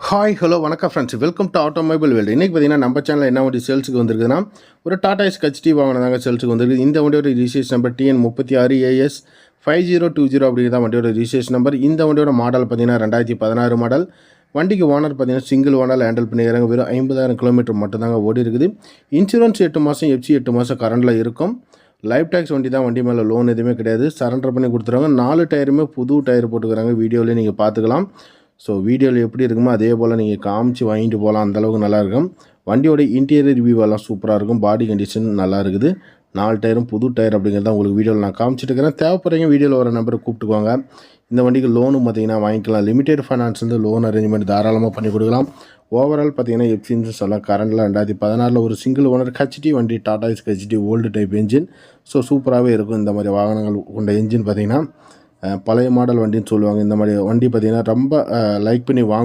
Hi hello வணக்கம் friends, welcome to automobile world. இன்றைக்கி பார்த்தீங்கன்னா நம்ம சேனலில் என்ன வண்டி சேல்ஸுக்கு வந்திருக்குதுன்னா, ஒரு டாடா எஸ் ஹெச்டி வாங்கினதாங்க சேல்ஸுக்கு வந்திருக்கு. இந்த வண்டியோட ரிஜிஸ்ட்ரேஷன் நம்பர் TN36AS 5020 அப்படிங்கிறத வண்டியோட ரிஜிஸ்ட்ரேஷன் நம்பர். இந்த வண்டியோட மாடல் பார்த்தீங்கன்னா 2016 மாடல். வண்டிக்கு ஓனர் பார்த்தீங்கன்னா சிங்கிள் ஓனர் ஹேண்டில் பண்ணிக்கிறாங்க. வெறும் 50,000 கிலோமீட்டர் மட்டும்தாங்க ஓடி இருக்குது. இன்சூரன்ஸ் 8 மாதம், எஃப்சி 8 மாதம் கரண்டில் இருக்கும். லைஃப் டேக்ஸ் வண்டி தான், வண்டி மேலே லோன் எதுவுமே கிடையாது. சரண்டர் பண்ணி கொடுத்துருவாங்க. 4 டயருமே புது டயர் போட்டுக்கிறாங்க. வீடியோலேயே நீங்கள் பார்த்துக்கலாம். ஸோ வீடியோவில் எப்படி இருக்குமோ அதே போல் நீங்கள் காமிச்சு வாங்கிட்டு போகலாம். அந்தளவுக்கு நல்லாயிருக்கும். வண்டியோட இன்டீரியர் ரிவ்யூ எல்லாம் சூப்பராக இருக்கும். பாடி கண்டிஷன் நல்லா இருக்குது. 4 டயரும் புது டயர் அப்படிங்கிறத உங்களுக்கு வீடியோவில் நான் காமிச்சிட்டு இருக்கிறேன். தேவைப்படுறீங்க வீடியோவில் வர நம்பரை கூப்பிட்டுக்குவாங்க. இந்த வண்டிக்கு லோனும் பார்த்தீங்கன்னா வாங்கிக்கலாம். லிமிடெட் ஃபைனான்ஸ் வந்து லோன் அரேஞ்ச்மெண்ட் தாராளமாக பண்ணி கொடுக்கலாம். ஓவரால் பார்த்தீங்கன்னா எஃப்சி இன்சூரன்ஸ் எல்லாம் கரண்டில் 2016 ஒரு சிங்கிள் ஓனர் ஹெச்டி வண்டி, Tata S HD old type engine. So சூப்பராகவே இருக்கும். இந்த மாதிரி வாகனங்கள் கொண்ட என்ஜின் பார்த்தீங்கன்னா பழைய மாடல் வண்டின்னு சொல்லுவாங்க. இந்த மாதிரி வண்டி பார்த்திங்கன்னா ரொம்ப லைக் பண்ணி வாங்குவோம்.